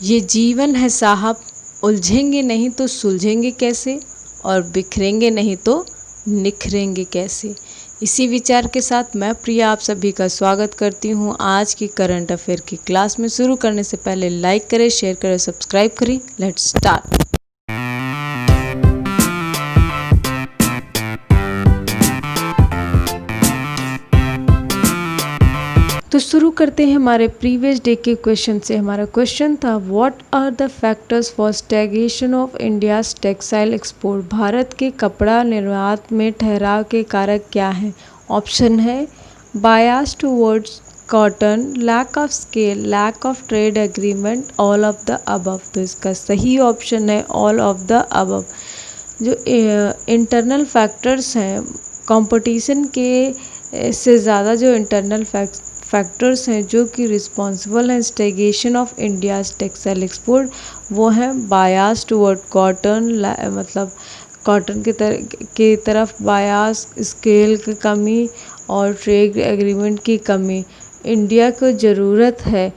ये जीवन है साहब, उलझेंगे नहीं तो सुलझेंगे कैसे, और बिखरेंगे नहीं तो निखरेंगे कैसे। इसी विचार के साथ मैं प्रिया आप सभी का स्वागत करती हूँ आज की करंट अफेयर की क्लास में। शुरू करने से पहले लाइक करें, शेयर करें, सब्सक्राइब करें। Let's start. तो शुरू करते हैं हमारे प्रीवियस डे के क्वेश्चन से। हमारा क्वेश्चन था, what are the factors for stagnation of India's textile export. Bharat के कपड़ा निर्यात में ठहराव के कारक क्या हैं। ऑप्शन है bias towards cotton, lack of scale, lack of trade agreement, all of the above. तो इसका सही ऑप्शन है ऑल ऑफ द अबव। जो इंटरनल फैक्टर्स हैं, कंपटीशन के से ज़्यादा जो इंटरनल फैक्टर्स हैं जो कि रिस्पॉन्सिबल हैं stagnation of India's textile export, वो हैं बायस टुवर्ड कॉटन, मतलब कॉटन के तरफ बायस, स्केल की कमी और ट्रेड एग्रीमेंट की कमी। इंडिया को ज़रूरत है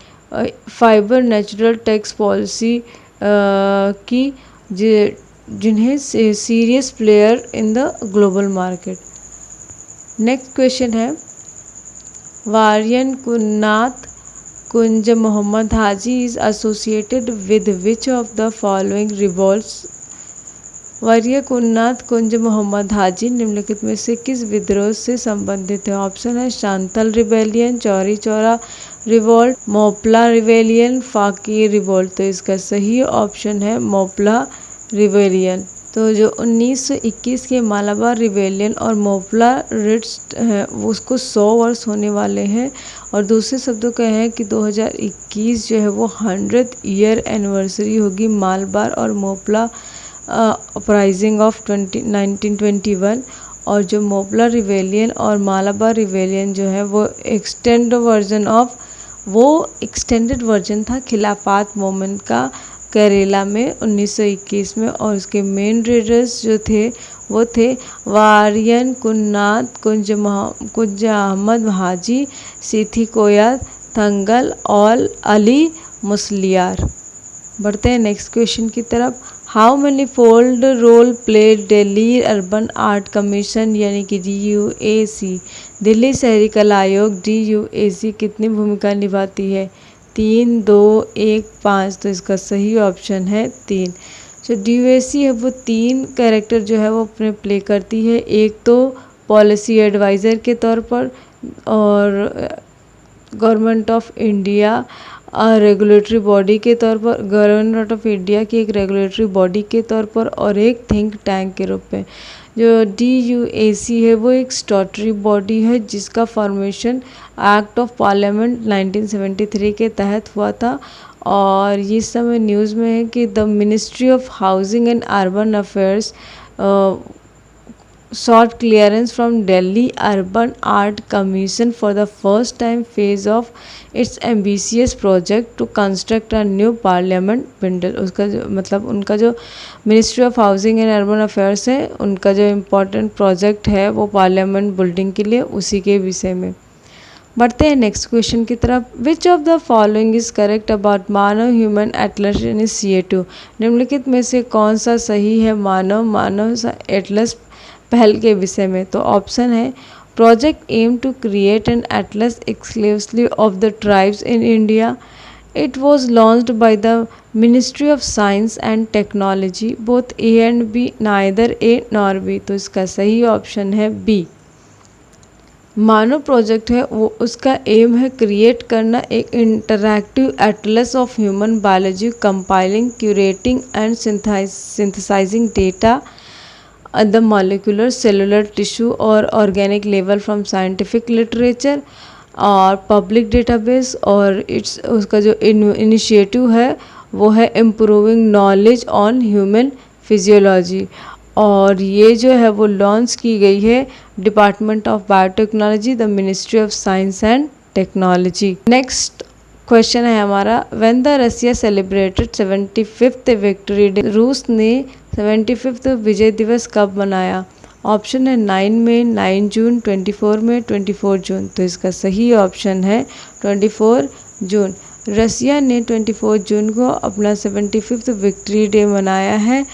फाइबर नेचुरल टैक्स पॉलिसी की जिन्हें serious player in the global market. Next question है, Variyan Kunnath Kunj Mohammed Haji is associated with which of the following revolts. Variya Kunnath Kunj Mohammed Haji निम्नलिखित में से किस विद्रोह से संबंधित है। ऑप्शन है Santhal rebellion, Chauri Chaura revolt, Moplah rebellion, फाकी रिवॉल्ट। तो इसका सही ऑप्शन है मोपला रिबेलियन। तो जो 1921 के मालाबार रिबेलियन और मोपला रिट्स है उसको 100 वर्ष होने वाले हैं, और दूसरे शब्दों का है कि 2021 जो है वो 100th ईयर एनिवर्सरी होगी मालाबार और मोपला अपराइजिंग ऑफ 1921। और जो मोपला रिबेलियन और मालाबार रिबेलियन जो है वो एक्सटेंडेड वर्जन था खिलाफत मूवमेंट का केरला में 1921 में। और उसके मेन लीडर्स जो थे वो थे वारियन कुन्नाथ कुंज अहमद हाजी, सीथी कोया थंगल और अली मुसलियार। बढ़ते हैं नेक्स्ट क्वेश्चन की तरफ। How many fold role play Delhi urban art commission यानी कि DUAC, दिल्ली शहरी कला आयोग DUAC कितनी भूमिका निभाती है। 3, 2, 1, 5। तो इसका सही ऑप्शन है 3। जो DUAC है वो 3 कैरेक्टर जो है वो अपने प्ले करती है। एक तो पॉलिसी एडवाइज़र के तौर पर, और government of India regulatory body के तौर पर, गवर्नमेंट ऑफ इंडिया की एक रेगुलेटरी बॉडी के तौर पर, और एक थिंक टैंक के रूप में। जो DUAC है वो एक स्टैट्यूटरी बॉडी है जिसका फॉर्मेशन एक्ट ऑफ पार्लियामेंट 1973 के तहत हुआ था। और ये समय न्यूज़ में है कि the ministry of housing and urban affairs sought clearance from Delhi Urban Art Commission for the first time phase of its ambitious project to construct a new parliament building। उसका जो मतलब उनका जो ministry of housing and urban affairs है उनका जो important project है वो पार्लियामेंट बिल्डिंग के लिए, उसी के विषय में। बढ़ते हैं नेक्स्ट क्वेश्चन की तरफ। विच of the following is correct about Manav human Atlas in CO2। निम्नलिखित में से कौन सा सही है मानव एटलस पहल के विषय में। तो ऑप्शन है project aim to create an atlas exclusively of the tribes in India. It was launched by the ministry of science and technology. Both A and B, neither A nor B। तो इसका सही option है B। मानव project है वो उसका M है create करना एक interactive Atlas of human biology, compiling, curating and synthesising data at the molecular, cellular, tissue और organic level from scientific literature और public database। और उसका जो इनिशिएटिव है वो है improving knowledge on human physiology। और ये जो है वो लॉन्च की गई है department of biotechnology, the ministry of science and technology. Next question है हमारा, when the Russia celebrated 75th victory day. रूस ने 75th विजय दिवस कब मनाया। ऑप्शन है 9 मई, 9 जून, 24 मई, 24 जून। तो इसका सही ऑप्शन है 24 जून। रसिया ने 24 जून को अपना 75th विक्ट्री डे मनाया है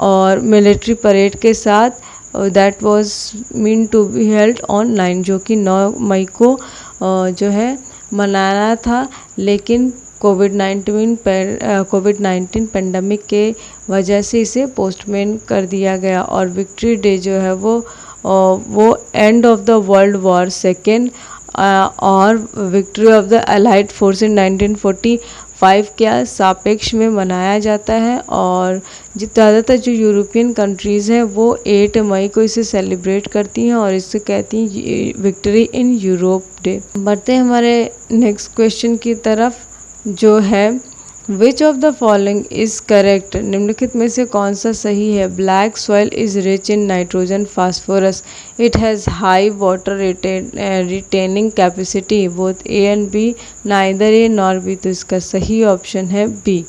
और मिलिट्री परेड के साथ, that was mean to be held on 9, जो कि 9 मई को जो है मनाना था, लेकिन कोविड-19 पेंडेमिक के वजह से इसे पोस्टपोन कर दिया गया। और विक्ट्री डे जो है वो end of the world war second और victory of the allied force in 1945 के सापेक्ष में मनाया जाता है। और ज़्यादातर जो यूरोपियन कंट्रीज़ हैं वो 8 मई को इसे सेलिब्रेट करती हैं और इसे कहती हैं विक्ट्री इन यूरोप डे। बढ़ते हैं हमारे नेक्स्ट क्वेश्चन की तरफ, जो है which of the following is correct, निम्नलिखित में से कौन सा सही है। Black soil is rich in nitrogen phosphorus, it has high water retaining capacity, both A and B, neither A nor B. तो इसका सही ऑप्शन है बी।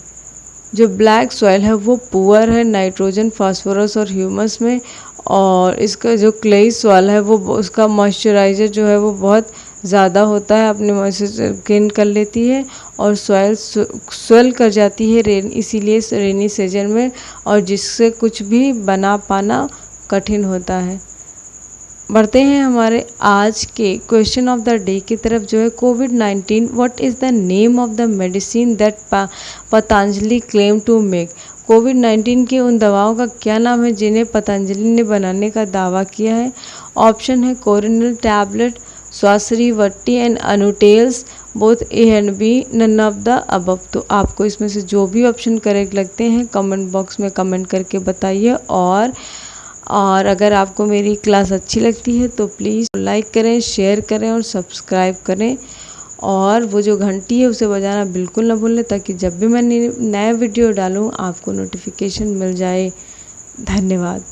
जो ब्लैक सॉइल है वो पुअर है नाइट्रोजन फास्फोरस और ह्यूमस में, और इसका जो क्लेई सॉइल है वो उसका मॉइस्चराइजर जो है वो बहुत ज़्यादा होता है, अपने मॉइस्चर गेन कर लेती है और सॉइल स्वेल कर जाती है इसीलिए रेनी सीजन में, और जिससे कुछ भी बना पाना कठिन होता है। बढ़ते हैं हमारे आज के क्वेश्चन ऑफ द डे की तरफ, जो है कोविड-19 what is the name of the medicine that Patanjali claim to make. कोविड-19 की उन दवाओं का क्या नाम है जिन्हें पतंजलि ने बनाने का दावा किया है। ऑप्शन है कोरोनिल टैबलेट, स्वासरी वट्टी एंड अनुटेल्स, both A and B, none of the above. तो आपको इसमें से जो भी ऑप्शन करेक्ट लगते हैं कमेंट बॉक्स में कमेंट करके बताइए। और अगर आपको मेरी क्लास अच्छी लगती है तो प्लीज़ लाइक करें, शेयर करें और सब्सक्राइब करें, और वो जो घंटी है उसे बजाना बिल्कुल ना भूलें, ताकि जब भी मैं नया वीडियो डालूँ आपको नोटिफिकेशन मिल जाए। धन्यवाद।